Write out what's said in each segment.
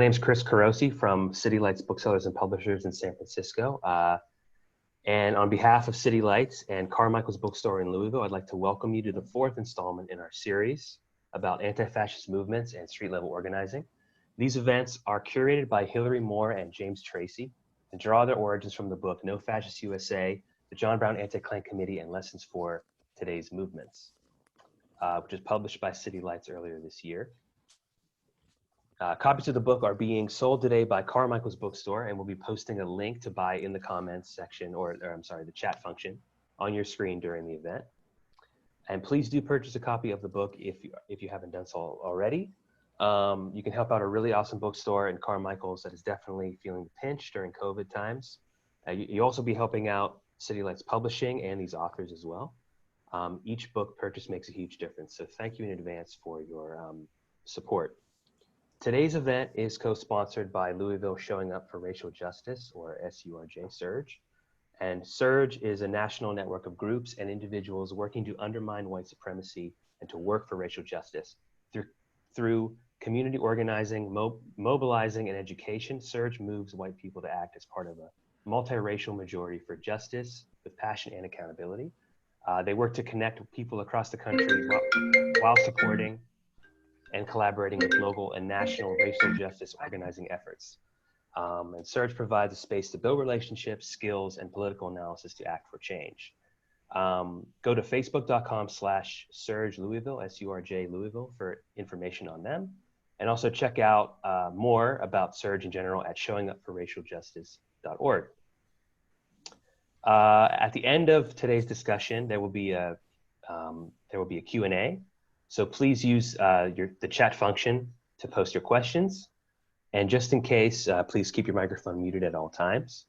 My name is Chris Carosi from City Lights Booksellers and Publishers in San Francisco. And on behalf of City Lights and Carmichael's Bookstore in Louisville, I'd like to welcome you to the fourth installment in our series about anti-fascist movements and street-level organizing. These events are curated by Hilary Moore and James Tracy and draw their origins from the book No Fascist USA, the John Brown Anti-Klan Committee and Lessons for Today's Movements, which was published by City Lights earlier this year. Copies of the book are being sold today by Carmichael's Bookstore, and we'll be posting a link to buy in the comments section, or I'm sorry, the chat function on your screen during the event. And please do purchase a copy of the book if you haven't done so already. You can help out a really awesome bookstore in Carmichael's that is definitely feeling the pinch during COVID times. You also be helping out City Lights Publishing and these authors as well. Each book purchase makes a huge difference, so thank you in advance for your support. Today's event is co-sponsored by Louisville Showing Up for Racial Justice, or SURJ, SURJ. And SURJ is a national network of groups and individuals working to undermine white supremacy and to work for racial justice. Through community organizing, mobilizing, and education, SURJ moves white people to act as part of a multiracial majority for justice with passion and accountability. They work to connect people across the country while supporting and collaborating with local and national racial justice organizing efforts. And SURJ provides a space to build relationships, skills, and political analysis to act for change. Go to facebook.com/SURJ Louisville, SURJ Louisville, for information on them. And also check out more about SURJ in general at showingupforracialjustice.org. At the end of today's discussion, there will be a Q&A. So please use the chat function to post your questions. And just in case, please keep your microphone muted at all times.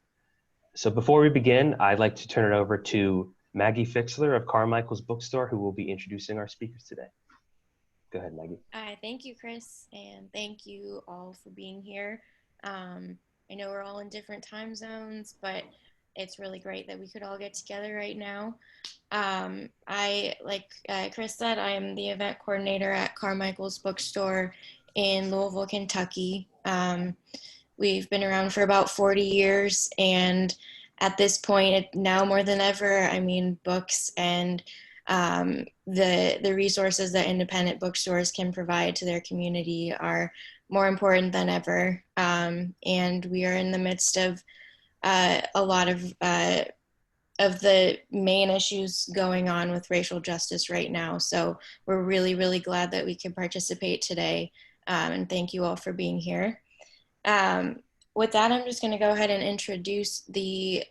So before we begin, I'd like to turn it over to Maggie Fixler of Carmichael's Bookstore, who will be introducing our speakers today. Go ahead, Maggie. Thank you, Chris, and thank you all for being here. I know we're all in different time zones, but it's really great that we could all get together right now. Like Chris said, I am the event coordinator at Carmichael's Bookstore in Louisville, Kentucky. We've been around for about 40 years, and at this point, now more than ever, I mean, books and the resources that independent bookstores can provide to their community are more important than ever. And we are in the midst of a lot of the main issues going on with racial justice right now. So we're really, really glad that we can participate today. And thank you all for being here. With that, I'm just going to go ahead and introduce the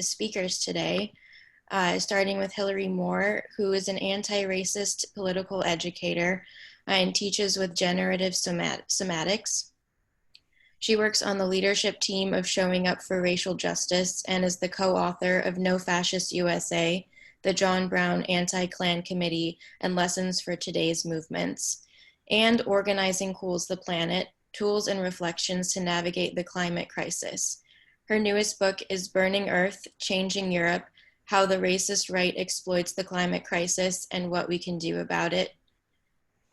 speakers today, starting with Hilary Moore, who is an anti-racist political educator and teaches with generative somatics. She works on the leadership team of Showing Up for Racial Justice and is the co-author of No Fascist USA, the John Brown Anti-Klan Committee, and Lessons for Today's Movements, and Organizing Cools the Planet, Tools and Reflections to Navigate the Climate Crisis. Her newest book is Burning Earth, Changing Europe, How the Racist Right Exploits the Climate Crisis and What We Can Do About It.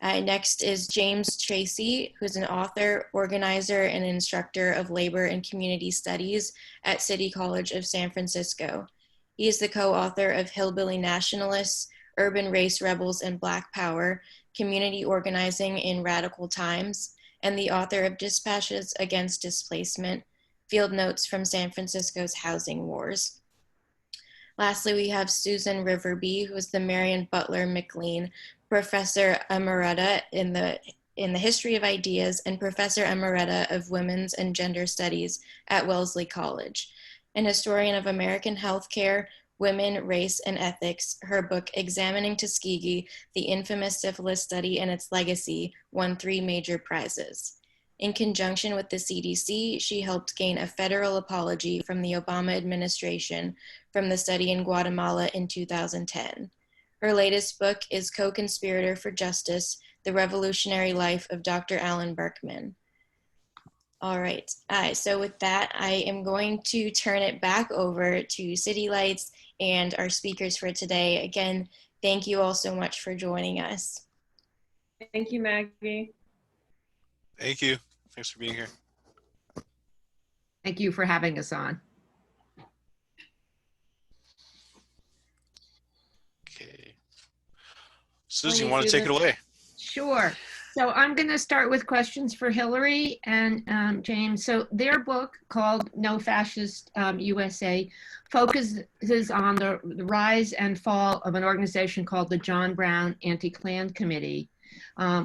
Next is James Tracy, who's an author, organizer, and instructor of labor and community studies at City College of San Francisco. He is the co-author of Hillbilly Nationalists, Urban Race Rebels and Black Power, Community Organizing in Radical Times, and the author of Dispatches Against Displacement, Field Notes from San Francisco's Housing Wars. Lastly, we have Susan Reverby, who is the Marion Butler McLean Professor Emerita in the History of Ideas and Professor Emerita of Women's and Gender Studies at Wellesley College. An historian of American healthcare, women, race, and ethics, her book Examining Tuskegee, the Infamous Syphilis Study and Its Legacy, won 3 major prizes. In conjunction with the CDC, she helped gain a federal apology from the Obama administration from the study in Guatemala in 2010. Her latest book is Co-Conspirator for Justice, The Revolutionary Life of Dr. Alan Berkman. All right, so with that, I am going to turn it back over to City Lights and our speakers for today. Again, thank you all so much for joining us. Thank you, Maggie. Thank you. Thanks for being here. Thank you for having us on. Okay. Susan, you want to take it away? Sure. So I'm going to start with questions for Hilary and James. So their book called No Fascist USA focuses on the rise and fall of an organization called the John Brown Anti-Klan Committee,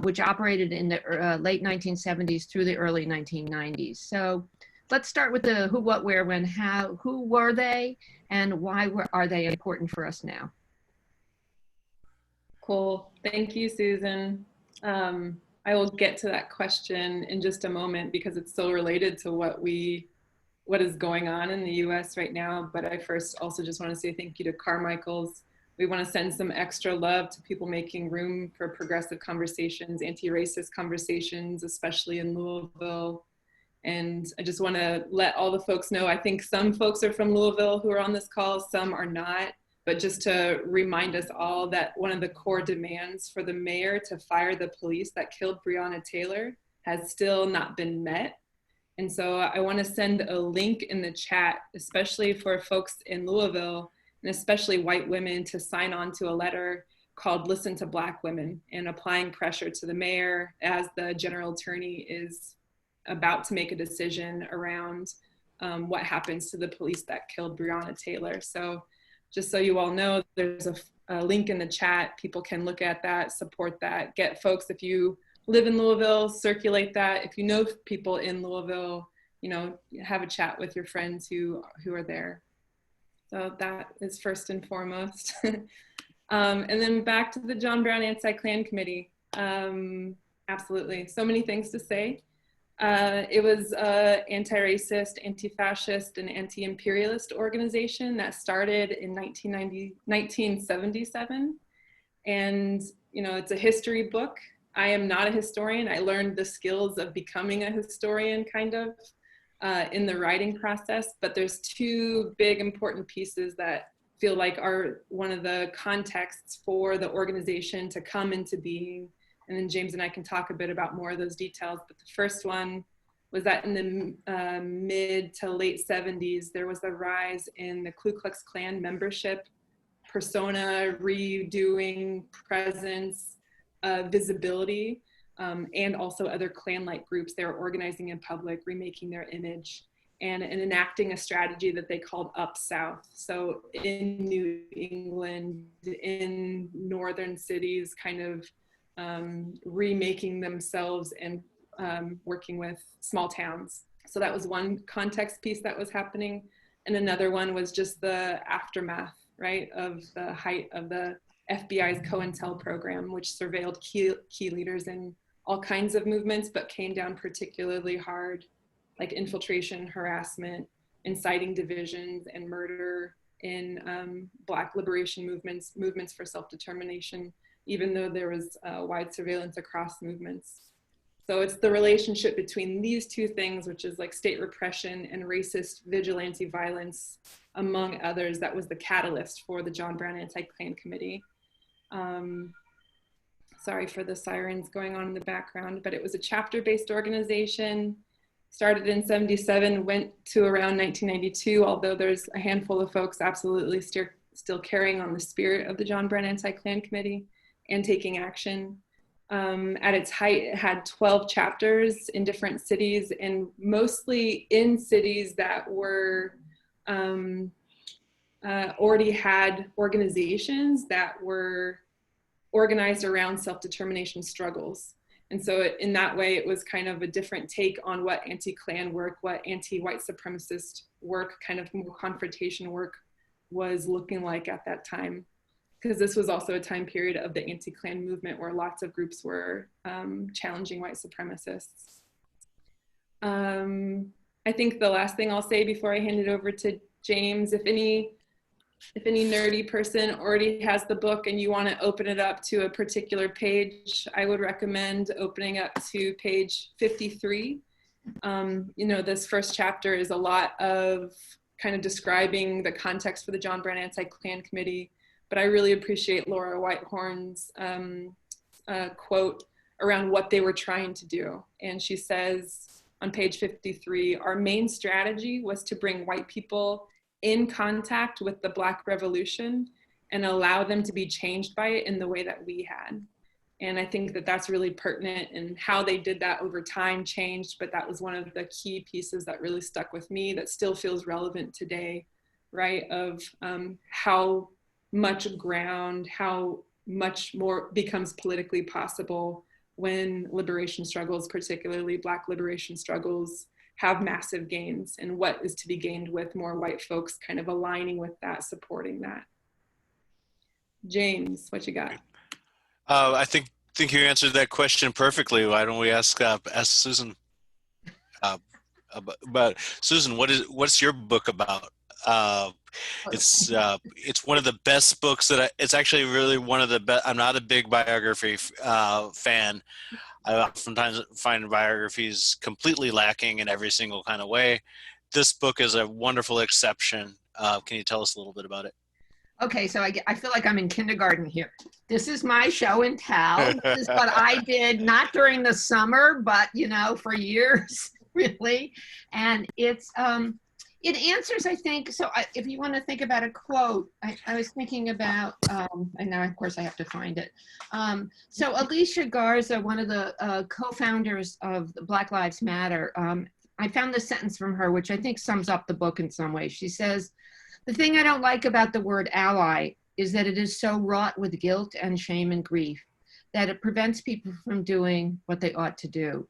which operated in the late 1970s through the early 1990s. So let's start with the who, what, where, when, how. Who were they and why are they important for us now? Cool. Thank you, Susan. I will get to that question in just a moment because it's so related to what is going on in the US right now. But I first also just want to say thank you to Carmichael's. We want to send some extra love to people making room for progressive conversations, anti-racist conversations, especially in Louisville. And I just want to let all the folks know, I think some folks are from Louisville who are on this call, some are not. But just to remind us all that one of the core demands for the mayor to fire the police that killed Breonna Taylor has still not been met. And so I want to send a link in the chat, especially for folks in Louisville, and especially white women, to sign on to a letter called Listen to Black Women, and applying pressure to the mayor as the general attorney is about to make a decision around what happens to the police that killed Breonna Taylor. So just so you all know, there's a link in the chat. People can look at that, support that, get folks, if you live in Louisville, circulate that. If you know people in Louisville, you know, have a chat with your friends who are there. So that is first and foremost. And then back to the John Brown Anti-Klan Committee. Absolutely, so many things to say. It was an anti-racist, anti-fascist, and anti-imperialist organization that started in 1977. And, you know, it's a history book. I am not a historian. I learned the skills of becoming a historian kind of in the writing process, but there's two big important pieces that feel like are one of the contexts for the organization to come into being. And then James and I can talk a bit about more of those details. But the first one was that in the mid to late 70s, there was a rise in the Ku Klux Klan membership, persona, redoing, presence, visibility, and also other Klan-like groups. They were organizing in public, remaking their image, and enacting a strategy that they called Up South. So in New England, in northern cities, kind of remaking themselves and working with small towns. So that was one context piece that was happening. And another one was just the aftermath, right, of the height of the FBI's COINTEL program, which surveilled key leaders in all kinds of movements, but came down particularly hard, like infiltration, harassment, inciting divisions, and murder in Black liberation movements for self-determination, even though there was wide surveillance across movements. So it's the relationship between these two things, which is like state repression and racist vigilante violence, among others, that was the catalyst for the John Brown Anti-Klan Committee. Sorry for the sirens going on in the background, but it was a chapter-based organization, started in '77, went to around 1992, although there's a handful of folks absolutely still carrying on the spirit of the John Brown Anti-Klan Committee and taking action. At its height, it had 12 chapters in different cities, and mostly in cities that were already had organizations that were organized around self-determination struggles. And so in that way, it was kind of a different take on what anti-Klan work, what anti-white supremacist work, kind of more confrontation work was looking like at that time. Because this was also a time period of the anti-Klan movement where lots of groups were challenging white supremacists. I think the last thing I'll say before I hand it over to James, if any nerdy person already has the book and you want to open it up to a particular page, I would recommend opening up to page 53. You know, this first chapter is a lot of kind of describing the context for the John Brown Anti-Klan Committee, but I really appreciate Laura Whitehorn's quote around what they were trying to do. And she says, on page 53, our main strategy was to bring white people in contact with the Black Revolution and allow them to be changed by it in the way that we had. And I think that that's really pertinent, and how they did that over time changed, but that was one of the key pieces that really stuck with me that still feels relevant today, right? Of how much ground, how much more becomes politically possible when liberation struggles, particularly Black liberation struggles, have massive gains, and what is to be gained with more white folks kind of aligning with that, supporting that. James, what you got? I think you answered that question perfectly. Why don't we ask Susan? But Susan, what's your book about? It's one of the best books that it's actually really one of the best. I'm not a big biography fan. I oftentimes find biographies completely lacking in every single kind of way. This book is a wonderful exception. Can you tell us a little bit about it? Okay, so I feel like I'm in kindergarten here. This is my show and tell. This is what I did, not during the summer, but, you know, for years, really. And it answers, I think, so if you want to think about a quote, I was thinking about, and now, of course, I have to find it. So Alicia Garza, one of the co-founders of Black Lives Matter, I found this sentence from her, which I think sums up the book in some ways. She says, "The thing I don't like about the word ally is that it is so wrought with guilt and shame and grief that it prevents people from doing what they ought to do.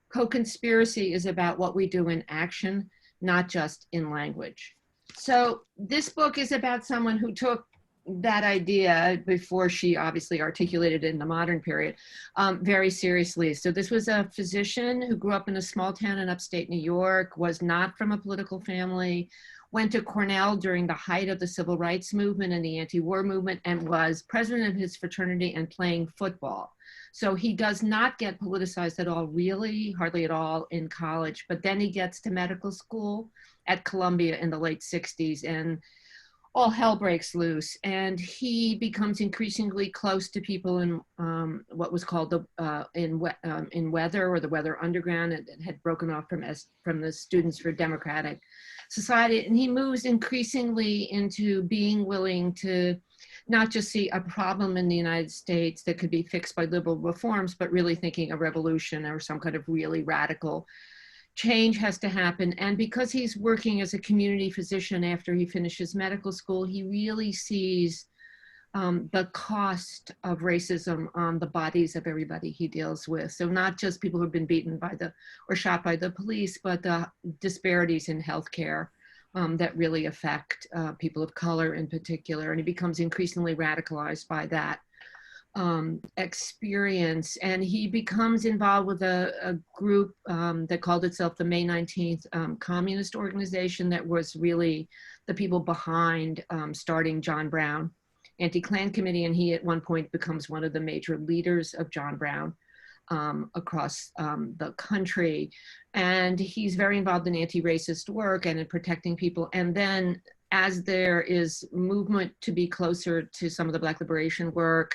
Co-conspiracy is about what we do in action, not just in language." So this book is about someone who took that idea, before she obviously articulated it in the modern period, very seriously. So this was a physician who grew up in a small town in upstate New York, was not from a political family, went to Cornell during the height of the civil rights movement and the anti-war movement, and was president of his fraternity and playing football. So he does not get politicized at all, really, hardly at all in college. But then he gets to medical school at Columbia in the late 60s, and all hell breaks loose. And he becomes increasingly close to people in what was called in Weather, or the Weather Underground. It had broken off from the Students for Democratic Society. And he moves increasingly into being willing to not just see a problem in the United States that could be fixed by liberal reforms, but really thinking a revolution or some kind of really radical change has to happen. And because he's working as a community physician after he finishes medical school, he really sees the cost of racism on the bodies of everybody he deals with. So not just people who've been beaten by or shot by the police, but the disparities in healthcare that really affect people of color in particular. And he becomes increasingly radicalized by that experience. And he becomes involved with a group that called itself the May 19th Communist Organization, that was really the people behind starting John Brown Anti-Klan Committee. And he at one point becomes one of the major leaders of John Brown across the country. And he's very involved in anti-racist work and in protecting people. And then as there is movement to be closer to some of the Black liberation work,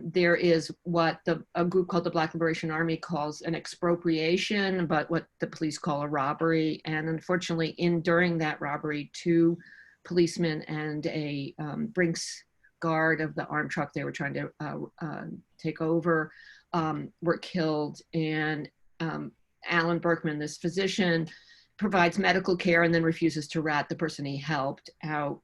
there is what a group called the Black Liberation Army calls an expropriation, but what the police call a robbery. And unfortunately, during that robbery, 2 policemen and a Brinks guard of the armed truck they were trying to take over were killed. And Alan Berkman, this physician, provides medical care and then refuses to rat the person he helped out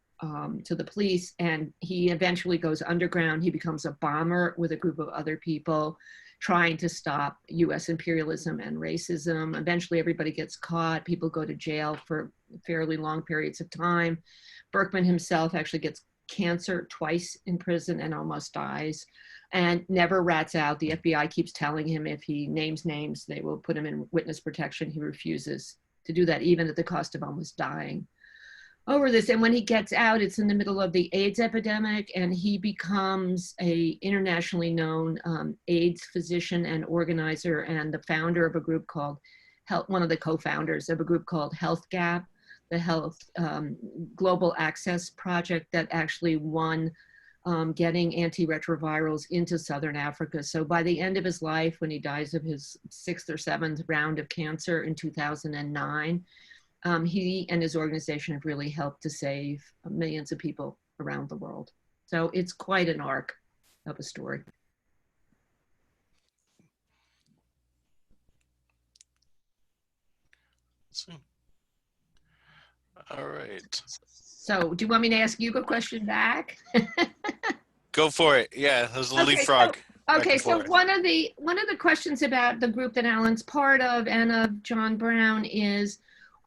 to the police. And he eventually goes underground. He becomes a bomber with a group of other people trying to stop US imperialism and racism. Eventually everybody gets caught. People go to jail for fairly long periods of time. Berkman himself actually gets cancer twice in prison and almost dies, and never rats out. The FBI keeps telling him if he names names, they will put him in witness protection. He refuses to do that, even at the cost of almost dying over this. And when he gets out, it's in the middle of the AIDS epidemic, and he becomes a internationally known AIDS physician and organizer, and the founder of a group called one of the co-founders of a group called Health Gap, the Health Global Access Project, that actually won getting antiretrovirals into Southern Africa. So by the end of his life, when he dies of his 6th or 7th round of cancer in 2009, he and his organization have really helped to save millions of people around the world. So it's quite an arc of a story. All right. So do you want me to ask you a question back? Go for it. Yeah, there's a leapfrog. Okay, so one of the questions about the group that Alan's part of and of John Brown is,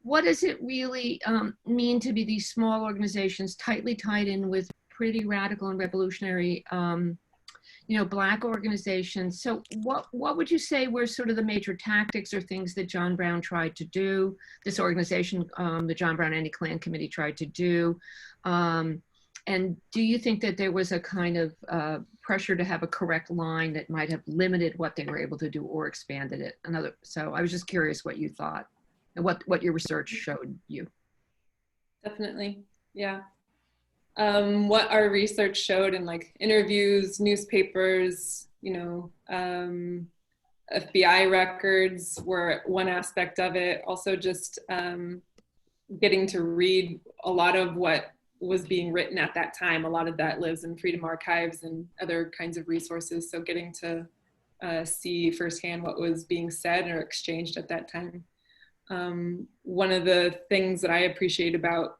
what does it really mean to be these small organizations tightly tied in with pretty radical and revolutionary, Black organizations? So what would you say were sort of the major tactics or things that John Brown tried to do, this organization, the John Brown Anti-Klan Committee tried to do? And do you think that there was a kind of pressure to have a correct line that might have limited what they were able to do or expanded it? So I was just curious what you thought and what your research showed you. Definitely, yeah. What our research showed in like interviews, newspapers, FBI records were one aspect of it. Also just getting to read a lot of what was being written at that time. A lot of that lives in Freedom Archives and other kinds of resources. So getting to see firsthand what was being said or exchanged at that time. One of the things that I appreciate about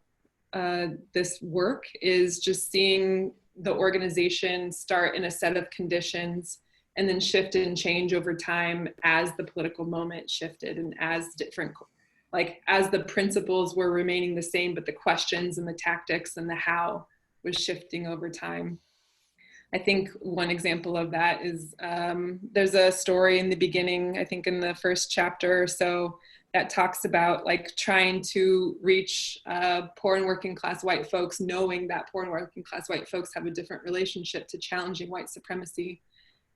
this work is just seeing the organization start in a set of conditions and then shift and change over time as the political moment shifted and as as the principles were remaining the same, but the questions and the tactics and the how was shifting over time. I think one example of that is there's a story in the beginning, I think in the first chapter or so, that talks about like trying to reach poor and working class white folks, knowing that poor and working class white folks have a different relationship to challenging white supremacy,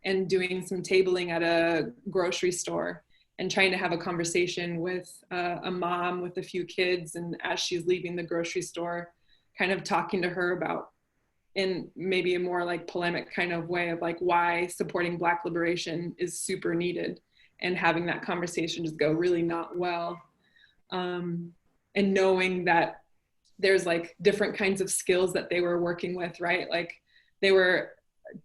and doing some tabling at a grocery store and trying to have a conversation with a mom with a few kids. And as she's leaving the grocery store, kind of talking to her about, in maybe a more like polemic kind of way, of like why supporting Black liberation is super needed, and having that conversation just go really not well. And knowing that there's like different kinds of skills that they were working with, right? Like they were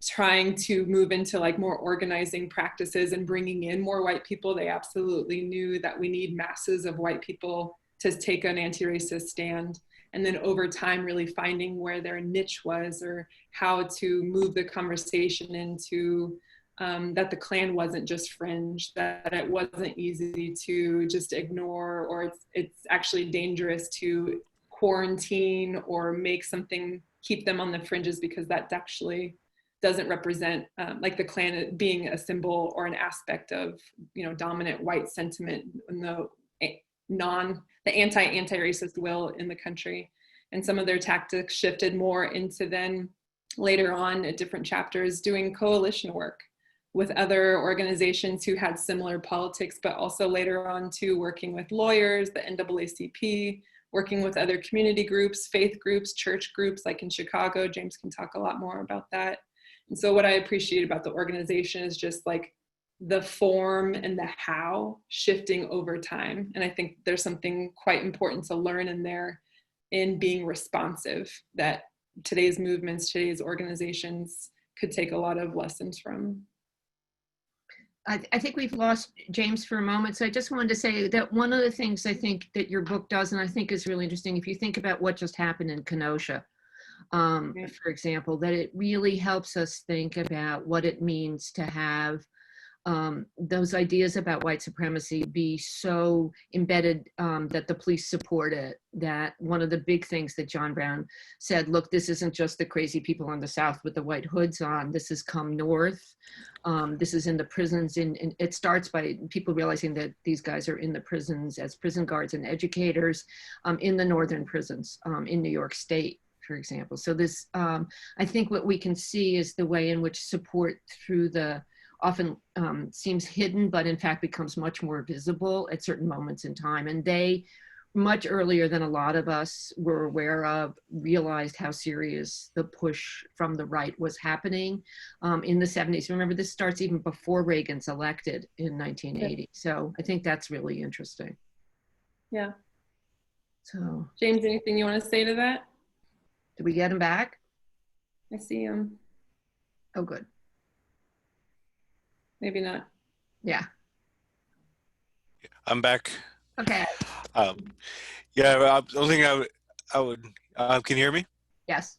trying to move into like more organizing practices and bringing in more white people. They absolutely knew that we need masses of white people to take an anti-racist stand. And then over time, really finding where their niche was, or how to move the conversation into that the Klan wasn't just fringe, that it wasn't easy to just ignore, or it's actually dangerous to quarantine or make something, keep them on the fringes, because that actually doesn't represent like the Klan being a symbol or an aspect of, dominant white sentiment and the anti-racist will in the country. And some of their tactics shifted more into then later on at different chapters doing coalition work with other organizations who had similar politics, but also later on to working with lawyers, the NAACP, working with other community groups, faith groups, church groups, like in Chicago. James can talk a lot more about that. And so what I appreciate about the organization is just like the form and the how shifting over time. And I think there's something quite important to learn in there, in being responsive, that today's movements, today's organizations could take a lot of lessons from. I think we've lost James for a moment. So I just wanted to say that one of the things I think that your book does, and I think is really interesting, if you think about what just happened in Kenosha, for example, that it really helps us think about what it means to have those ideas about white supremacy be so embedded that the police support it. That one of the big things that John Brown said, look, this isn't just the crazy people in the South with the white hoods on, this has come north. This is in the prisons, and it starts by people realizing that these guys are in the prisons as prison guards and educators in the northern prisons in New York State, for example. So this, I think what we can see is the way in which support through the often seems hidden, but in fact becomes much more visible at certain moments in time. And they much earlier than a lot of us were aware of, realized how serious the push from the right was happening in the 70s. Remember, this starts even before Reagan's elected in 1980. So I think that's really interesting. Yeah. So, James, anything you want to say to that? did we get him back? I see him. Oh, good. Maybe not. Yeah. I'm back. Okay. Yeah, the only thing I would can you hear me? Yes.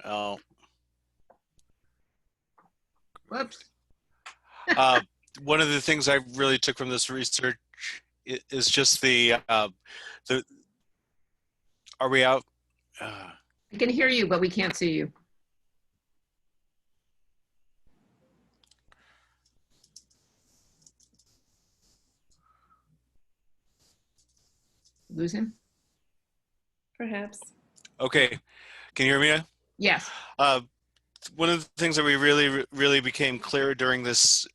Oh, Whoops. one of the things I really took from this research is just the are we out? I can hear you, but we can't see you. Lose him? Perhaps. Okay, can you hear me? Yes. One of the things that we really became clear during this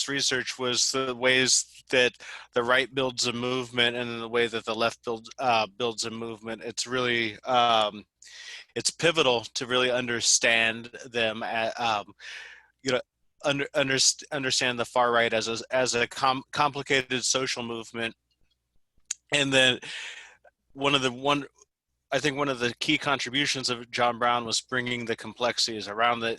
research was the ways that the right builds a movement and the way that the left builds a movement. It's really it's pivotal to really understand them. You know, understand the far right as a complicated social movement, and then I think one of the key contributions of John Brown was bringing the complexities around the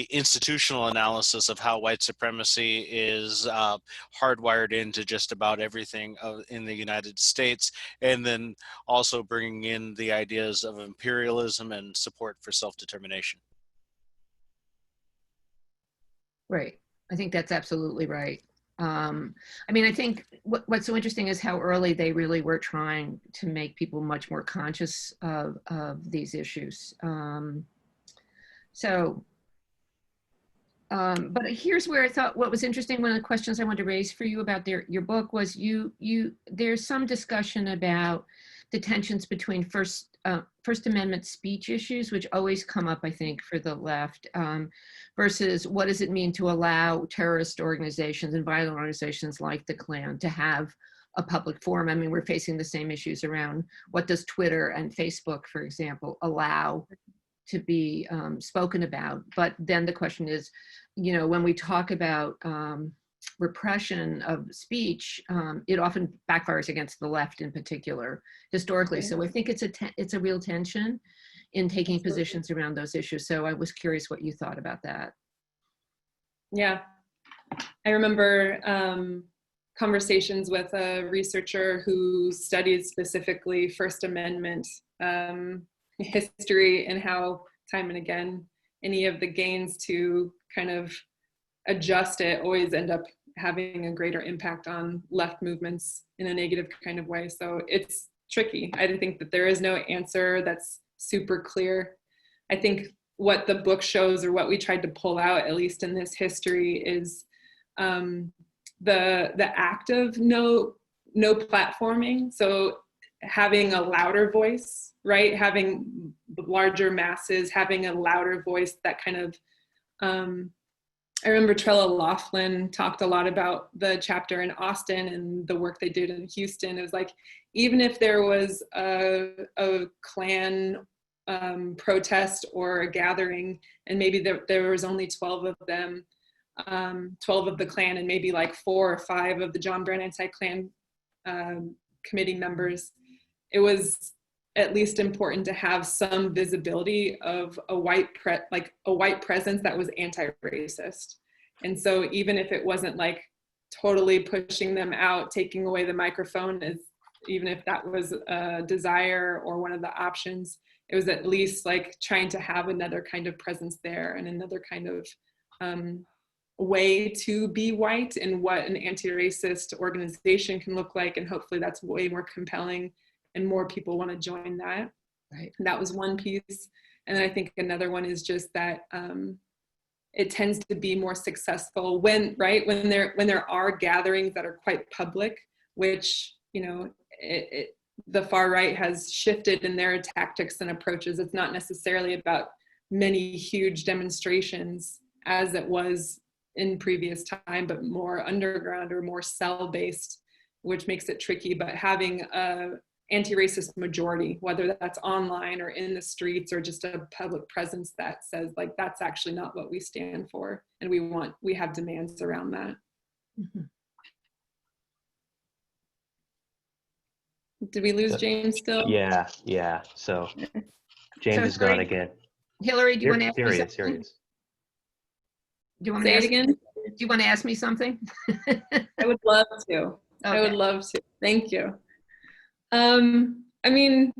institutional analysis of how white supremacy is hardwired into just about everything in the United States, and then also bringing in the ideas of imperialism and support for self-determination. Right. I think that's absolutely right. I mean, I think what's so interesting is how early they really were trying to make people much more conscious of these issues. But here's where I thought what was interesting. One of the questions I wanted to raise for you about your book was there's some discussion about the tensions between First Amendment speech issues, which always come up, I think, for the left, versus what does it mean to allow terrorist organizations and violent organizations like the Klan to have a public forum. I mean, we're facing the same issues around what does Twitter and Facebook, for example, allow to be spoken about. But then the question is, when we talk about repression of speech, it often backfires against the left in particular, historically. So I think it's a real tension in taking positions around those issues. So I was curious what you thought about that. Yeah, I remember conversations with a researcher who studied specifically First Amendment history and how time and again any of the gains to kind of adjust it always end up having a greater impact on left movements in a negative kind of way. So it's tricky. I think that there is no answer that's super clear. I think what the book shows, or what we tried to pull out, at least in this history, is the act of no platforming. So having a louder voice, right? Having larger masses, having a louder voice, that kind of, I remember Trella Laughlin talked a lot about the chapter in Austin and the work they did in Houston. It was like, even if there was a Klan protest or a gathering, and maybe there was only 12 of them, 12 of the Klan, and maybe like 4 or 5 of the John Brown anti-Klan committee members, it was at least important to have some visibility of a white presence that was anti-racist. And so even if it wasn't like totally pushing them out, taking away the microphone, even if that was a desire or one of the options, it was at least like trying to have another kind of presence there and another kind of way to be white and what an anti-racist organization can look like. And hopefully that's way more compelling and more people want to join that. Right. And that was one piece. And then I think another one is just that it tends to be more successful when there are gatherings that are quite public, which, the far right has shifted in their tactics and approaches. It's not necessarily about many huge demonstrations as it was in previous time, but more underground or more cell-based. which makes it tricky, but having a anti-racist majority, whether that's online or in the streets or just a public presence that says like, that's actually not what we stand for. And we have demands around that. Mm-hmm. Did we lose James still? Yeah. So James is gone again. Hilary, do you want to ask me Here something? he is. Do you want Say to it again? Do you want to ask me something? I would love to. Okay. I would love to. Thank you. I mean,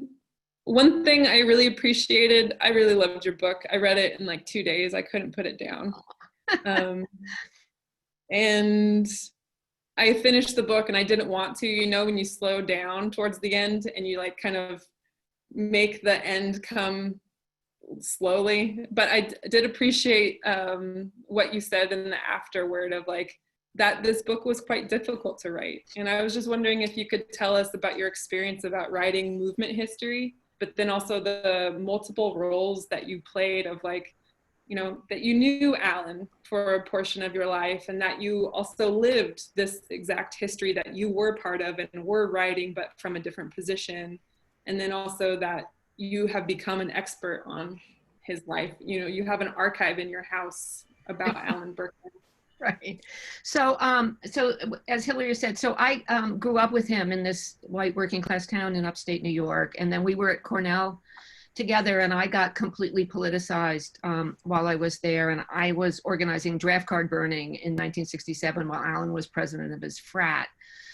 one thing I really appreciated, I really loved your book. I read it in like 2 days. I couldn't put it down. And I finished the book and I didn't want to, you know, when you slow down towards the end and you like kind of make the end come slowly. But I did appreciate what you said in the afterword of like, that this book was quite difficult to write. And I was just wondering if you could tell us about your experience about writing movement history, but then also the multiple roles that you played of like, you know, that you knew Alan for a portion of your life and that you also lived this exact history that you were part of and were writing, but from a different position. And then also that you have become an expert on his life. You know, you have an archive in your house about Alan Berkman. Right. So, so as Hilary said, so I grew up with him in this white working class town in upstate New York. And then we were at Cornell together and I got completely politicized while I was there. And I was organizing draft card burning in 1967 while Alan was president of his frat.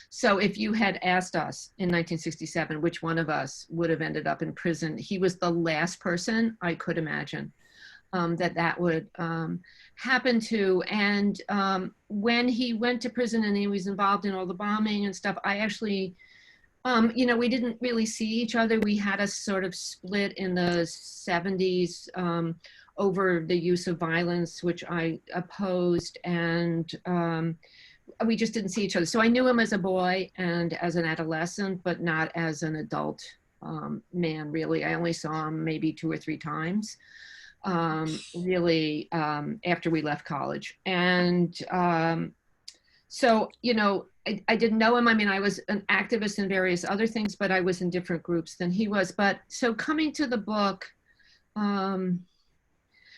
So if you had asked us in 1967, which one of us would have ended up in prison, he was the last person I could imagine that would happen to. And when he went to prison and he was involved in all the bombing and stuff, I actually, you know, we didn't really see each other. We had a sort of split in the 70s over the use of violence, which I opposed, and we just didn't see each other. So I knew him as a boy and as an adolescent, but not as an adult man, really. I only saw him maybe 2 or 3 times. Really after we left college. And so, you know, I didn't know him. I mean, I was an activist in various other things, but I was in different groups than he was. But so coming to the book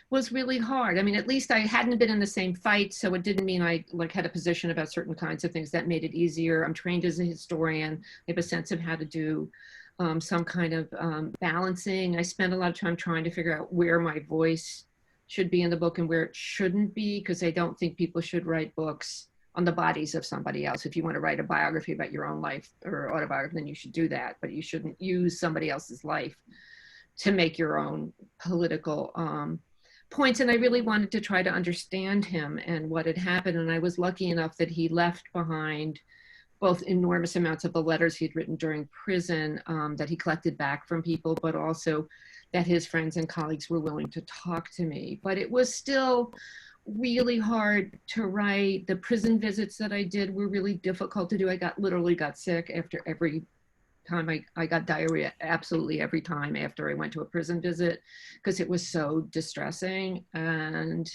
was really hard. I mean, at least I hadn't been in the same fight, so it didn't mean I like had a position about certain kinds of things. That made it easier. I'm trained as a historian. I have a sense of how to do some kind of balancing. I spent a lot of time trying to figure out where my voice should be in the book and where it shouldn't be, because I don't think people should write books on the bodies of somebody else. If you want to write a biography about your own life or autobiography, then you should do that, but you shouldn't use somebody else's life to make your own political points. And I really wanted to try to understand him and what had happened. And I was lucky enough that he left behind both enormous amounts of the letters he'd written during prison that he collected back from people, but also that his friends and colleagues were willing to talk to me. But it was still really hard to write. The prison visits that I did were really difficult to do. I literally got sick after every time. I got diarrhea absolutely every time after I went to a prison visit because it was so distressing. And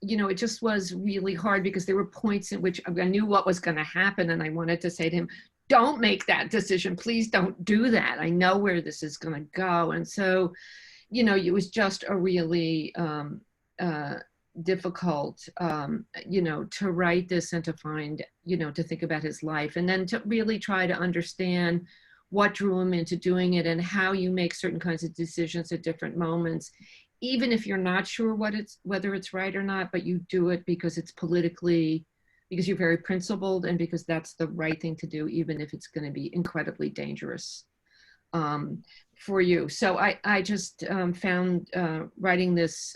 you know, it just was really hard because there were points in which I knew what was going to happen. And I wanted to say to him, don't make that decision. Please don't do that. I know where this is going to go. And so, you know, it was just a really difficult, you know, to write this and to find, you know, to think about his life and then to really try to understand what drew him into doing it and how you make certain kinds of decisions at different moments, even if you're not sure whether it's right or not, but you do it because it's politically, because you're very principled and because that's the right thing to do, even if it's going to be incredibly dangerous for you. So I just found writing this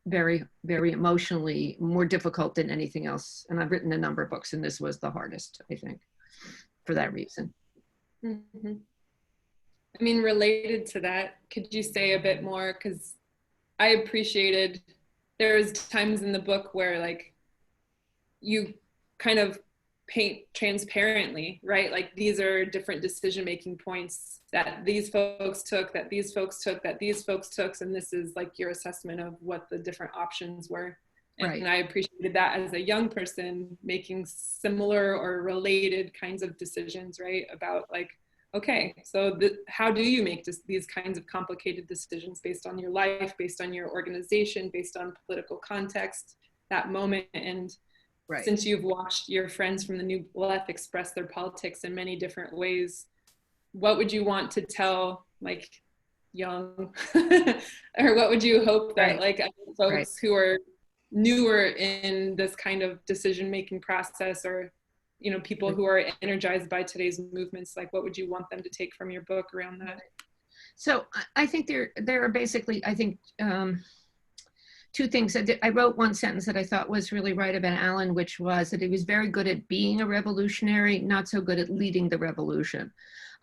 very, very emotionally more difficult than anything else. And I've written a number of books and this was the hardest, I think, for that reason. Mm-hmm. I mean, related to that, could you say a bit more? Because I appreciated, there was times in the book where like you kind of paint transparently, right? Like these are different decision-making points that these folks took, that these folks took, that these folks took, and this is like your assessment of what the different options were. Right. And I appreciated that as a young person, making similar or related kinds of decisions, right? About like, okay, so how do you make these kinds of complicated decisions based on your life, based on your organization, based on political context, that moment? And Right. since you've watched your friends from the New Left express their politics in many different ways, what would you want to tell like young, or what would you hope that like folks who are newer in this kind of decision-making process, or people who are energized by today's movements, like what would you want them to take from your book around that? So I think there are basically, I think, two things. I wrote one sentence that I thought was really right about Alan, which was that he was very good at being a revolutionary, not so good at leading the revolution.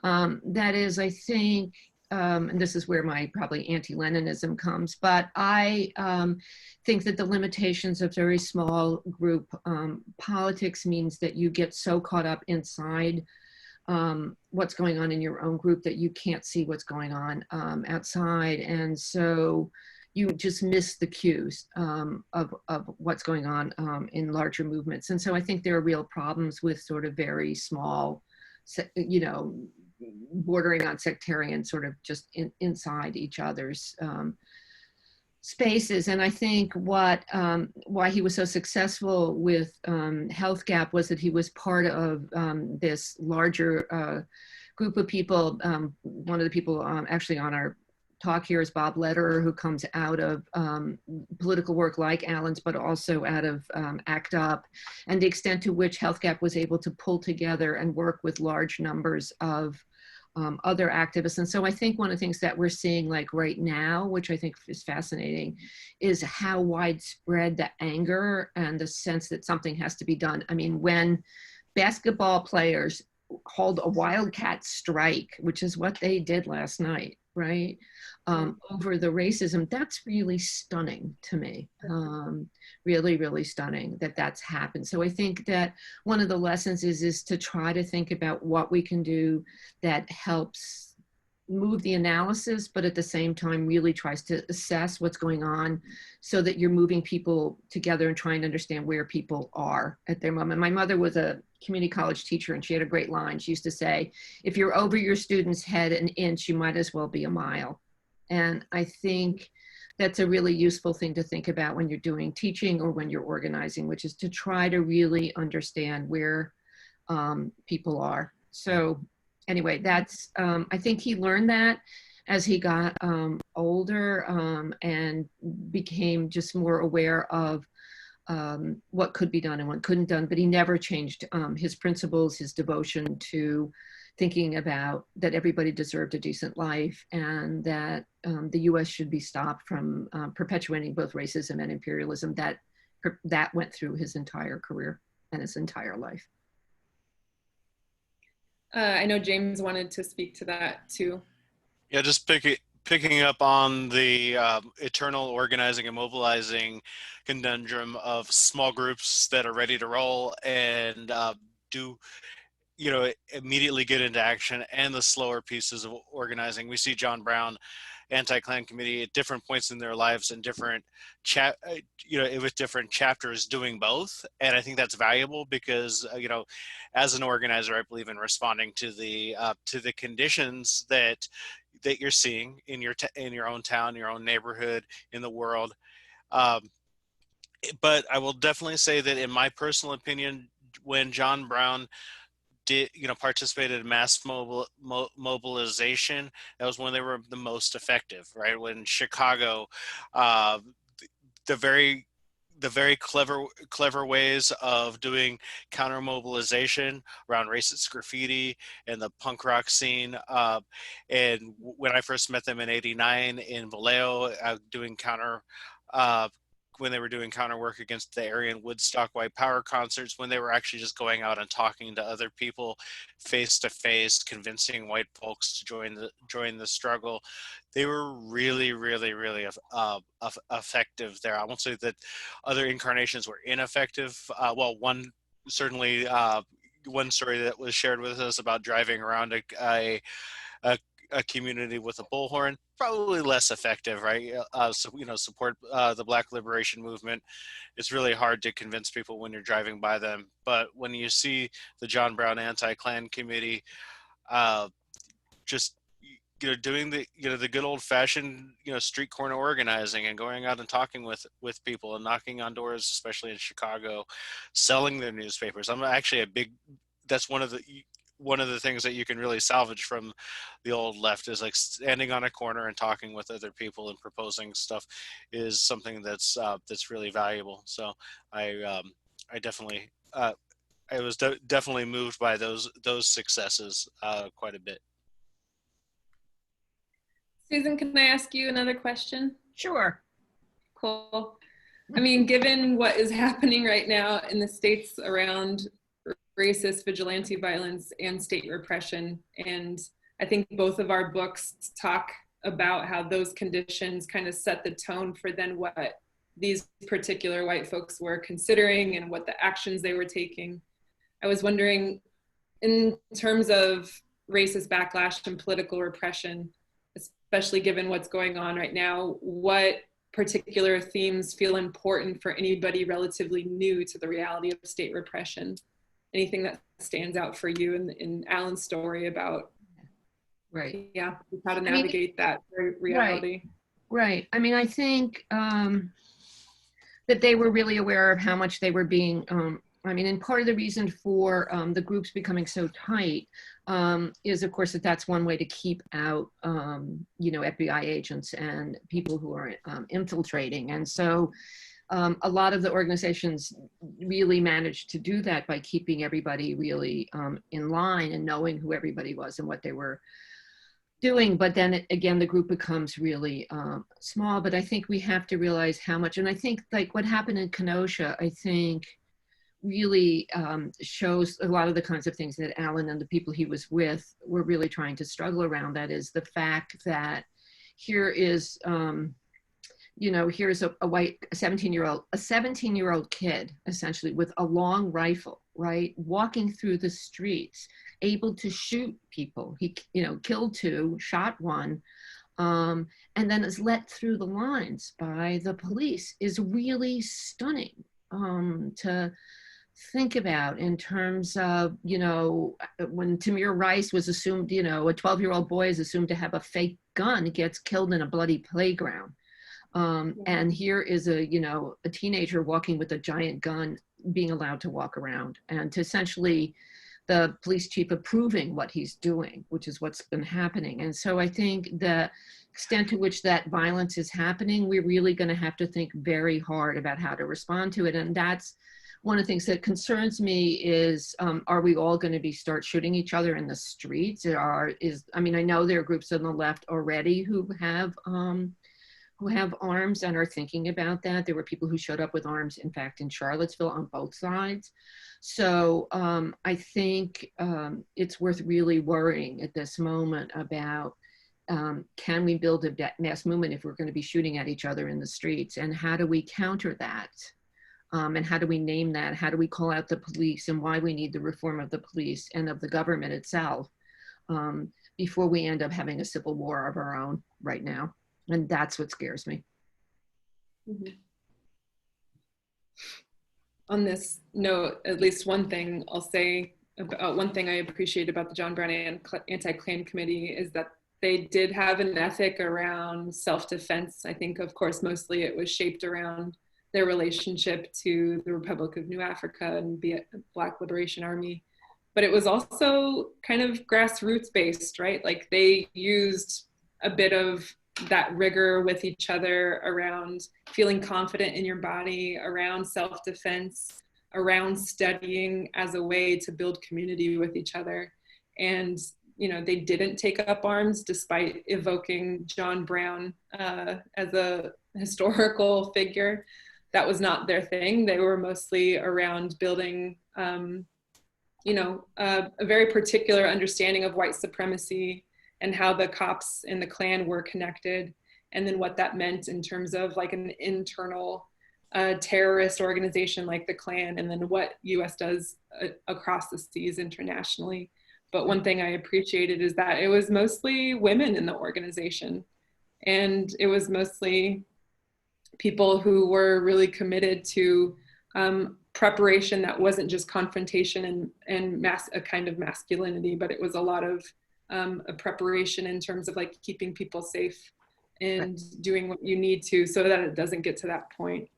That is, I think, and this is where my probably anti-Leninism comes, but I think that the limitations of very small group politics means that you get so caught up inside what's going on in your own group that you can't see what's going on outside. And so you just miss the cues of what's going on in larger movements. And so I think there are real problems with sort of very small, bordering on sectarian, sort of just inside each other's spaces. And I think why he was so successful with Health Gap was that he was part of this larger group of people. One of the people actually on our talk here is Bob Lederer, who comes out of political work like Alan's, but also out of ACT UP, and the extent to which Health Gap was able to pull together and work with large numbers of other activists. And so I think one of the things that we're seeing like right now, which I think is fascinating, is how widespread the anger and the sense that something has to be done. I mean, when basketball players hold a wildcat strike, which is what they did last night, right? Over the racism, that's really stunning to me. Really, really stunning that that's happened. So I think that one of the lessons is to try to think about what we can do that helps move the analysis, but at the same time really tries to assess what's going on so that you're moving people together and trying to understand where people are at their moment. My mother was a community college teacher, and she had a great line. She used to say, if you're over your student's head an inch, you might as well be a mile. And I think that's a really useful thing to think about when you're doing teaching or when you're organizing, which is to try to really understand where people are. So anyway, that's, I think he learned that as he got older and became just more aware of what could be done and what couldn't done, but he never changed his principles, his devotion to thinking about that everybody deserved a decent life and that the US should be stopped from perpetuating both racism and imperialism. That went through his entire career and his entire life. I know James wanted to speak to that too. Yeah, just picking up on the eternal organizing and mobilizing conundrum of small groups that are ready to roll and immediately get into action, and the slower pieces of organizing. We see John Brown, Anti-Klan Committee at different points in their lives and different with different chapters doing both. And I think that's valuable because, as an organizer, I believe in responding to the conditions that you're seeing in your own town, your own neighborhood, in the world. But I will definitely say that in my personal opinion, when John Brown participated in mass mobilization, that was when they were the most effective, right? When Chicago, the very clever ways of doing counter mobilization around racist graffiti and the punk rock scene. And when I first met them in '89 in Vallejo, doing counter, when they were doing counter work against the Aryan Woodstock White Power concerts, when they were actually just going out and talking to other people face to face, convincing white folks to join the struggle, they were really, really, really effective there. I won't say that other incarnations were ineffective. One story that was shared with us about driving around a a community with a bullhorn, probably less effective, right? So, support the Black liberation movement. It's really hard to convince people when you're driving by them. But when you see the John Brown Anti-Klan Committee, just doing the good old fashioned street corner organizing and going out and talking with people and knocking on doors, especially in Chicago, selling their newspapers. I'm actually that's one of the things that you can really salvage from the old left is like standing on a corner and talking with other people and proposing stuff is something that's really valuable. So I definitely I was definitely moved by those successes quite a bit. Susan, can I ask you another question? Sure. Cool. I mean, given what is happening right now in the states around racist vigilante violence and state repression, and I think both of our books talk about how those conditions kind of set the tone for then what these particular white folks were considering and what the actions they were taking. I was wondering, in terms of racist backlash and political repression, especially given what's going on right now, what particular themes feel important for anybody relatively new to the reality of state repression? Anything that stands out for you in Alan's story about, Right. Yeah, how to navigate that reality? Right. I mean, I think that they were really aware of how much they were being, and part of the reason for the groups becoming so tight is, of course, that's one way to keep out, FBI agents and people who are infiltrating. And so a lot of the organizations really managed to do that by keeping everybody really in line and knowing who everybody was and what they were doing. But then again, the group becomes really small. But I think we have to realize how much, and I think like what happened in Kenosha, I think really shows a lot of the kinds of things that Alan and the people he was with were really trying to struggle around. That is the fact that here is, here's a 17-year-old kid, essentially, with a long rifle, right? Walking through the streets, able to shoot people. He, killed 2, shot 1, and then is let through the lines by the police is really stunning to think about in terms of, when Tamir Rice was assumed, a 12-year-old boy is assumed to have a fake gun, gets killed in a bloody playground. And here is a teenager walking with a giant gun being allowed to walk around, and to essentially the police chief approving what he's doing, which is what's been happening. And so I think the extent to which that violence is happening, we're really going to have to think very hard about how to respond to it. And that's one of the things that concerns me is, are we all going to start shooting each other in the streets? I know there are groups on the left already who have arms and are thinking about that. There were people who showed up with arms, in fact, in Charlottesville on both sides. So I think it's worth really worrying at this moment about, can we build a mass movement if we're going to be shooting at each other in the streets? And how do we counter that? And how do we name that? How do we call out the police and why we need the reform of the police and of the government itself before we end up having a civil war of our own right now? And that's what scares me. Mm-hmm. On this note, at least one thing I'll say about one thing I appreciate about the John Brown Anti-Klan Committee is that they did have an ethic around self-defense. I think, of course, mostly it was shaped around their relationship to the Republic of New Africa and the Black Liberation Army. But it was also kind of grassroots based, right? Like they used a bit of that rigor with each other around feeling confident in your body, around self-defense, around studying as a way to build community with each other. And, they didn't take up arms despite evoking John Brown as a historical figure. That was not their thing. They were mostly around building, a very particular understanding of white supremacy and how the cops and the Klan were connected, and then what that meant in terms of like an internal terrorist organization like the Klan, and then what US does across the seas internationally. But one thing I appreciated is that it was mostly women in the organization. And it was mostly people who were really committed to preparation that wasn't just confrontation and a kind of masculinity, but it was a lot of a preparation in terms of like keeping people safe and doing what you need to so that it doesn't get to that point.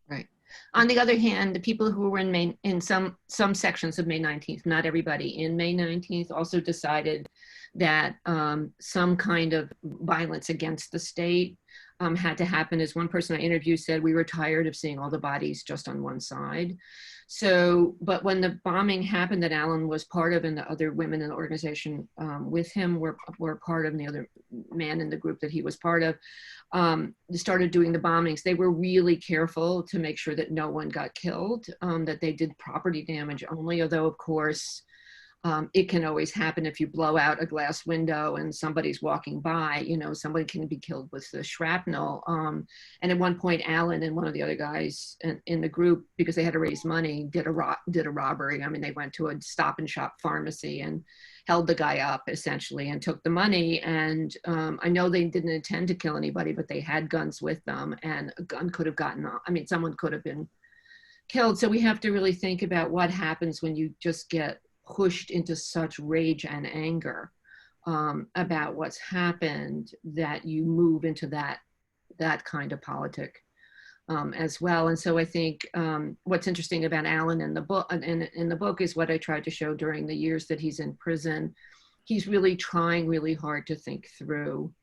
Right. On the other hand, the people who were in some sections of May 19th, not everybody in May 19th, also decided that some kind of violence against the state had to happen. As one person I interviewed said, we were tired of seeing all the bodies just on one side. So, but when the bombing happened that Alan was part of and the other women in the organization with him were part of, and the other man in the group that he was part of, started doing the bombings, they were really careful to make sure that no one got killed, that they did property damage only, although of course, it can always happen if you blow out a glass window and somebody's walking by, you know, somebody can be killed with the shrapnel. And at one point, Alan and one of the other guys in the group, because they had to raise money, did a robbery. I mean, they went to a Stop and Shop pharmacy and held the guy up essentially and took the money. And I know they didn't intend to kill anybody, but they had guns with them and a gun could have gotten off. I mean, someone could have been killed. So we have to really think about what happens when you just get pushed into such rage and anger about what's happened, that you move into that kind of politic as well. And so I think what's interesting about Alan in the book is what I tried to show during the years that he's in prison. He's really trying really hard to think through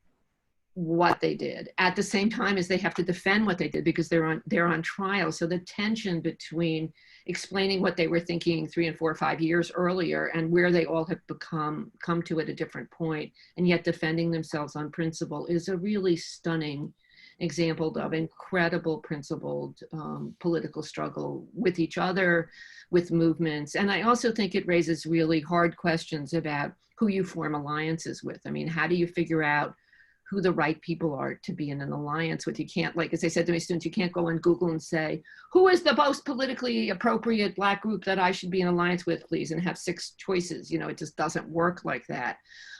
what they did at the same time as they have to defend what they did because they're on trial. So the tension between explaining what they were thinking 3 and 4 or 5 years earlier and where they all have come to at a different point, and yet defending themselves on principle, is a really stunning example of incredible principled political struggle with each other, with movements. And I also think it raises really hard questions about who you form alliances with. I mean, how do you figure out who the right people are to be in an alliance with? You can't, like, as I said to my students, you can't go on Google and say, who is the most politically appropriate Black group that I should be in alliance with, please, and have 6 choices. You know, it just doesn't work like that.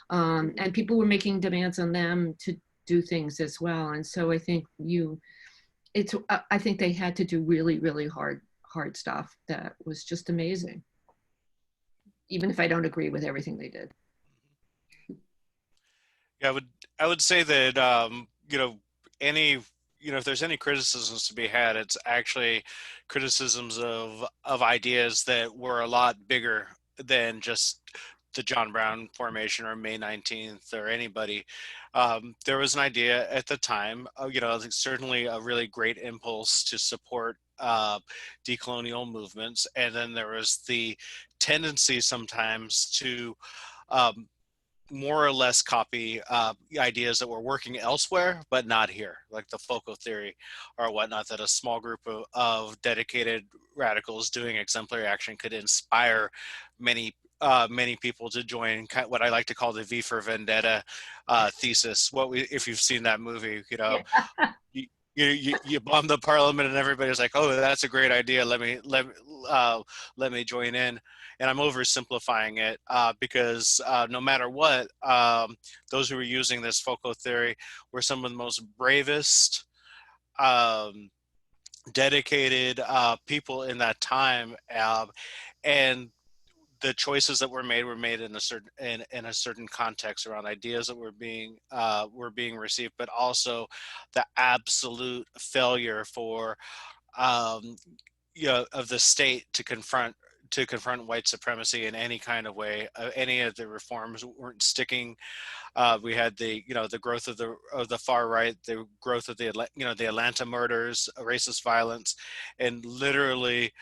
And people were making demands on them to do things as well. And so I think I think they had to do really, really hard stuff that was just amazing, even if I don't agree with everything they did. Yeah, I would say that if there's any criticisms to be had, it's actually criticisms of ideas that were a lot bigger than just the John Brown formation or May 19th or anybody. There was an idea at the time, certainly a really great impulse to support decolonial movements, and then there was the tendency sometimes to more or less copy ideas that were working elsewhere, but not here, like the Foucault theory or whatnot, that a small group of dedicated radicals doing exemplary action could inspire many people to join what I like to call the V for Vendetta thesis. If you've seen that movie, you bomb the parliament and everybody's like, oh, that's a great idea. Let me join in. And I'm oversimplifying it because no matter what, those who were using this Foucault theory were some of the most bravest, dedicated people in that time, and the choices that were made in a certain context around ideas that were being received, but also the absolute failure for of the state to confront white supremacy in any kind of way. Any of the reforms weren't sticking. We had the growth of the far right, the growth of the Atlanta murders, racist violence, and literally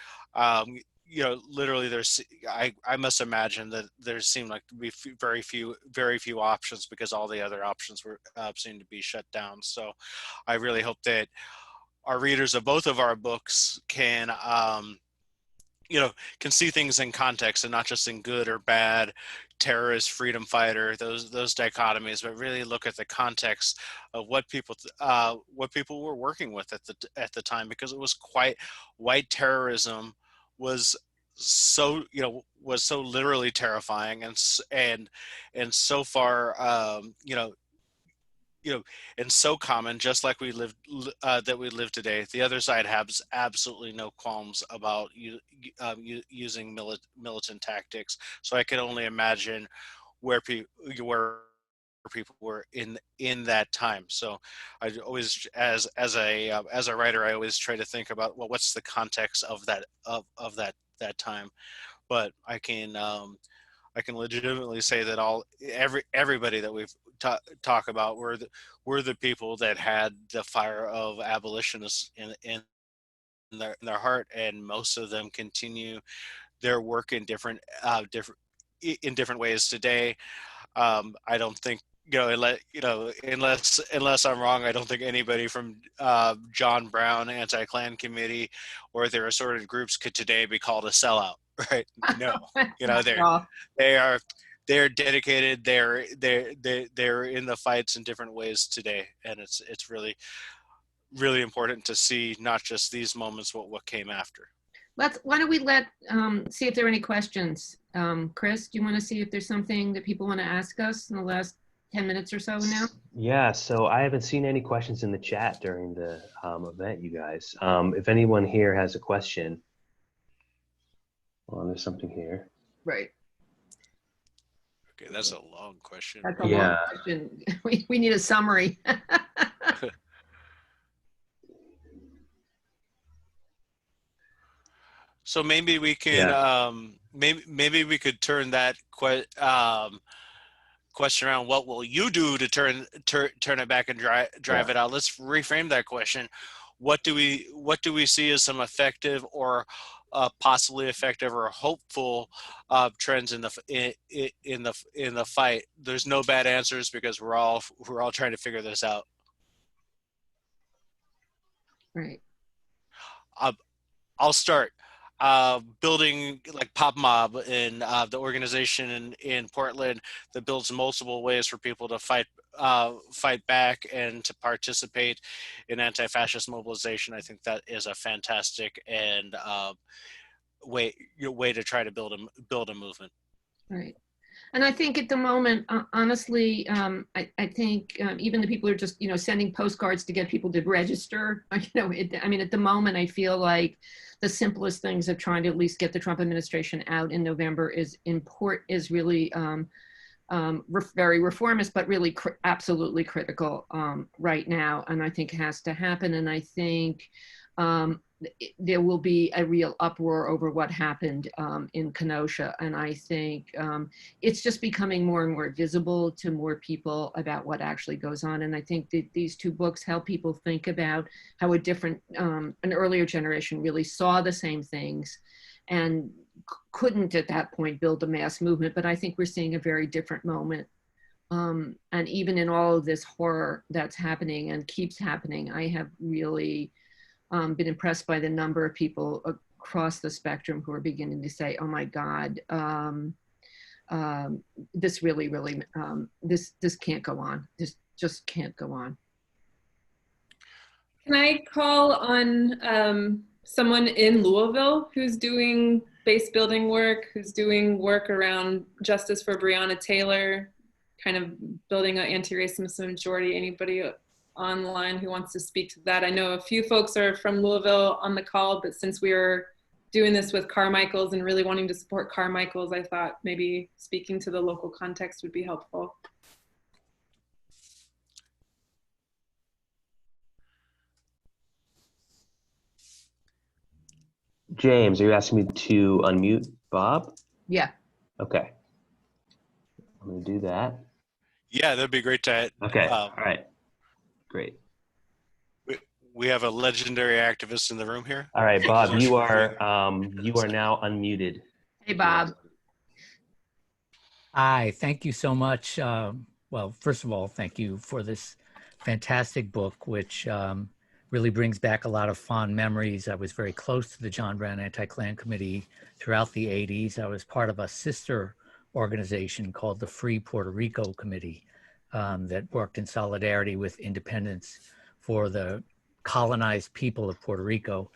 there's I must imagine that there seemed like to be very few options because all the other options were seemed to be shut down. So I really hope that our readers of both of our books can see things in context and not just in good or bad, terrorist, freedom fighter, those dichotomies, but really look at the context of what people were working with at the time, because it was white terrorism was so, was so literally terrifying and so far, and so common, just like we live that we live today. The other side has absolutely no qualms about using militant tactics. So I can only imagine where people were in that time. So I always, as a writer, I always try to think about, well, what's the context of that time. But I can legitimately say that everybody that we've talk about were the people that had the fire of abolitionists in their heart, and most of them continue their work in different ways today. I don't think, unless I'm wrong, I don't think anybody from John Brown Anti-Klan Committee or their assorted groups could today be called a sellout, right? No, they're dedicated. They're in the fights in different ways today, and it's really, really important to see not just these moments, but what came after. Why don't we see if there are any questions. Chris, do you want to see if there's something that people want to ask us in the last 10 minutes or so now? Yeah, so I haven't seen any questions in the chat during the event, you guys. If anyone here has a question, well, there's something here. Right. Okay, that's a long question. That's a long question. We need a summary. So maybe we can, maybe we could turn that question around. What will you do to turn it back and drive it out? Let's reframe that question. What do we see as some effective or possibly effective or hopeful trends in the fight? There's no bad answers because we're all trying to figure this out. Right. I'll start. Building like Pop Mob in the organization in Portland that builds multiple ways for people to fight back and to participate in anti-fascist mobilization. I think that is a fantastic and way to try to build a movement. Right. And I think at the moment, honestly, I think even the people who are just, sending postcards to get people to register, I mean, at the moment, I feel like the simplest things of trying to at least get the Trump administration out in November is really very reformist, but really absolutely critical right now. And I think it has to happen. And I think there will be a real uproar over what happened in Kenosha. And I think it's just becoming more and more visible to more people about what actually goes on. And I think that these two books help people think about how a different, an earlier generation really saw the same things and couldn't at that point build a mass movement. But I think we're seeing a very different moment. And even in all of this horror that's happening and keeps happening, I have really been impressed by the number of people across the spectrum who are beginning to say, oh my God, this really, really, this can't go on. This just can't go on. Can I call on someone in Louisville who's doing base building work, who's doing work around justice for Breonna Taylor, kind of building an anti-racist majority? Anybody online who wants to speak to that? I know a few folks are from Louisville on the call, but since we are doing this with Carmichael's and really wanting to support Carmichael's, I thought maybe speaking to the local context would be helpful. James, are you asking me to unmute Bob? Yeah. Okay. I'm going to do that. Yeah, that'd be great to. Okay. All right. Great. We have a legendary activist in the room here. All right, Bob, you are now unmuted. Hey, Bob. Hi, thank you so much. Well, first of all, thank you for this fantastic book, which really brings back a lot of fond memories. I was very close to the John Brown Anti-Klan Committee throughout the 80s. I was part of a sister organization called the Free Puerto Rico Committee that worked in solidarity with independence for the colonized people of Puerto Rico.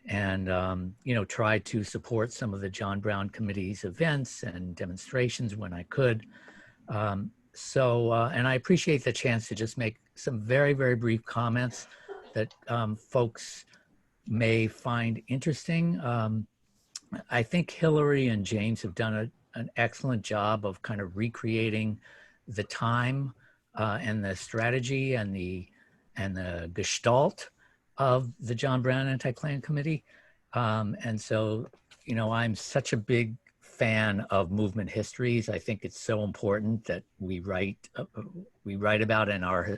you know, tried to support some of the John Brown Committee's events and demonstrations when I could. And I appreciate the chance to just make some very, very brief comments that folks may find interesting. I think Hilary and James have done an excellent job of kind of recreating the time and the strategy and the gestalt of the John Brown Anti-Klan Committee. And so, you know, I'm such a big fan of movement histories. I think it's so important that we write about in our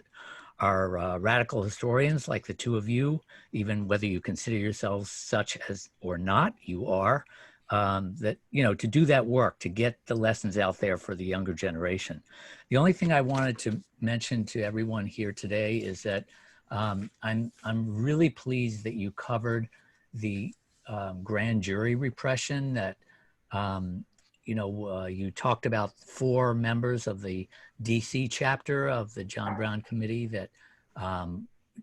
radical historians, like the two of you, even whether you consider yourselves such as or not, you are, that, you know, to do that work, to get the lessons out there for the younger generation. The only thing I wanted to mention to everyone here today is that I'm really pleased that you covered the grand jury repression that, you know, you talked about 4 members of the DC chapter of the John Brown Committee that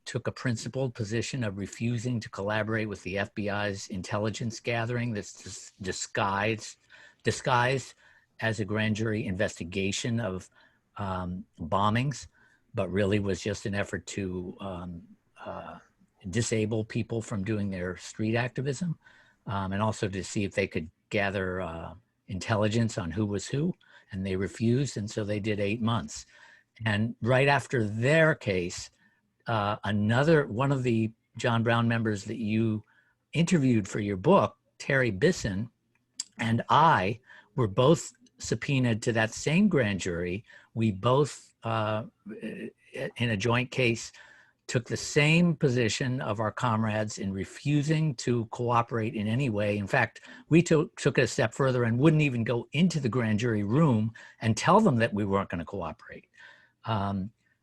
took a principled position of refusing to collaborate with the FBI's intelligence gathering that's disguised as a grand jury investigation of bombings, but really was just an effort to disable people from doing their street activism, and also to see if they could gather intelligence on who was who, and they refused, and so they did 8 months. And right after their case, another one of the John Brown members that you interviewed for your book, Terry Bisson, and I were both subpoenaed to that same grand jury. We both, in a joint case, took the same position of our comrades in refusing to cooperate in any way. In fact, we took it a step further and wouldn't even go into the grand jury room and tell them that we weren't going to cooperate.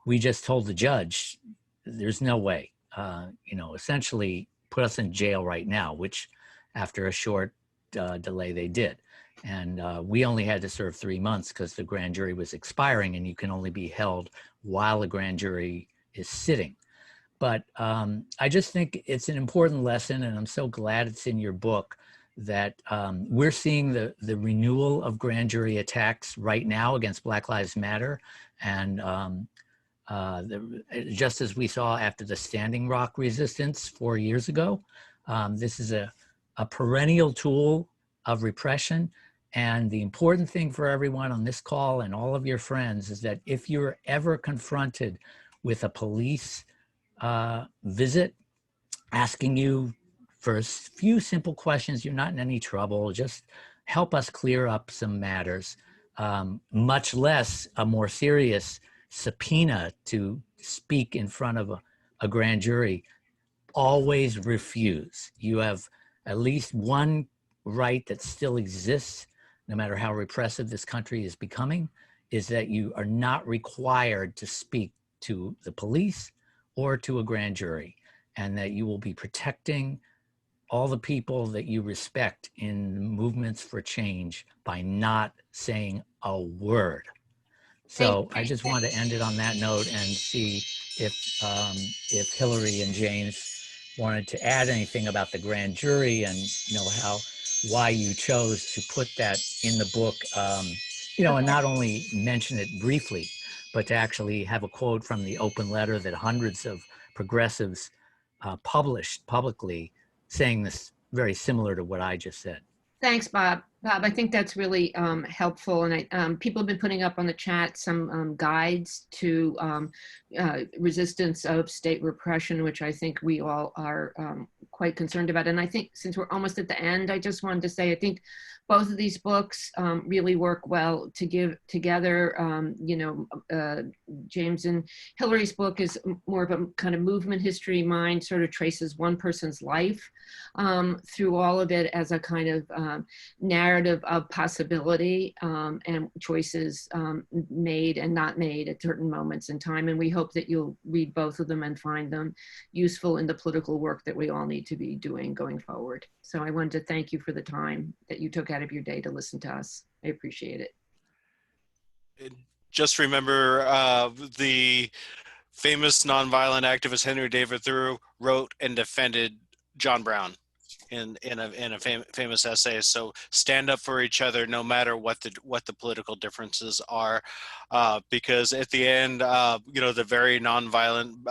We just told the judge, there's no way, you know, essentially put us in jail right now, which after a short delay they did. And we only had to serve 3 months because the grand jury was expiring, and you can only be held while the grand jury is sitting. But I just think it's an important lesson, and I'm so glad it's in your book, that we're seeing the renewal of grand jury attacks right now against Black Lives Matter. And just as we saw after the Standing Rock resistance 4 years ago, this is a perennial tool of repression. And the important thing for everyone on this call and all of your friends is that if you're ever confronted with a police visit asking you for a few simple questions, you're not in any trouble. Just help us clear up some matters, much less a more serious subpoena to speak in front of a grand jury. Always refuse. You have at least one right that still exists, no matter how repressive this country is becoming, is that you are not required to speak to the police or to a grand jury, and that you will be protecting all the people that you respect in movements for change by not saying a word. So I just want to end it on that note and see if Hilary and James wanted to add anything about the grand jury and, you know, why you chose to put that in the book, you know, and not only mention it briefly, but to actually have a quote from the open letter that hundreds of progressives published publicly, saying this very similar to what I just said. Thanks, Bob. Bob, I think that's really helpful. And people have been putting up on the chat some guides to resistance of state repression, which I think we all are quite concerned about. And I think since we're almost at the end, I just wanted to say, I think both of these books really work well to give together. You know, James and Hilary's book is more of a kind of movement history. Mine sort of traces one person's life through all of it as a kind of narrative of possibility and choices made and not made at certain moments in time. And we hope that you'll read both of them and find them useful in the political work that we all need to be doing going forward. So I wanted to thank you for the time that you took out of your day to listen to us. I appreciate it. Just remember the famous nonviolent activist Henry David Thoreau wrote and defended John Brown. famous essay. So stand up for each other, no matter what the political differences are, because at the end, the very nonviolent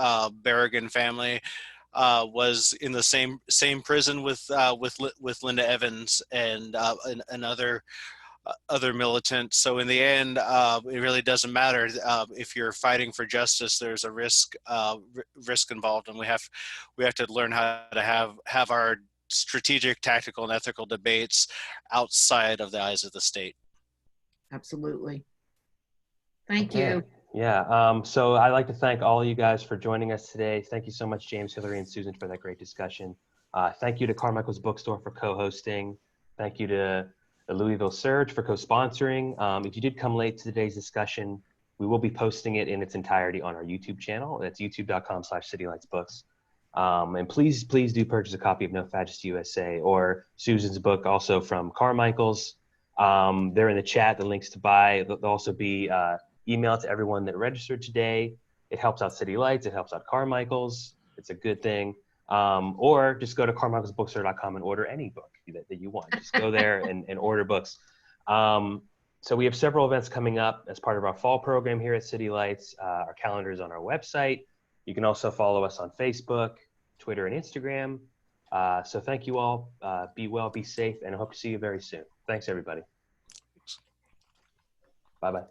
Berrigan family was in the same prison with Linda Evans and other militants. So in the end, it really doesn't matter if you're fighting for justice. There's a risk involved, and we have to learn how to have our strategic, tactical, and ethical debates outside of the eyes of the state. Absolutely. Thank Okay. you. Yeah. So I'd like to thank all of you guys for joining us today. Thank you so much, James, Hilary, and Susan, for that great discussion. Thank you to Carmichael's Bookstore for co-hosting. Thank you to the Louisville Surge for co-sponsoring. If you did come late to today's discussion, we will be posting it in its entirety on our YouTube channel. That's youtube.com/citylightsbooks. And please do purchase a copy of No Fascist USA or Susan's book, also from Carmichael's. They're in the chat, the links to buy. They'll also be emailed to everyone that registered today. It helps out City Lights, it helps out Carmichael's. It's a good thing. Or just go to carmichaelsbookstore.com and order any book that you want. Just go there and order books. So we have several events coming up as part of our fall program here at City Lights. Our calendar is on our website. You can also follow us on Facebook, Twitter, and Instagram. So thank you all. Be well, be safe, and I hope to see you very soon. Thanks, everybody. Bye-bye.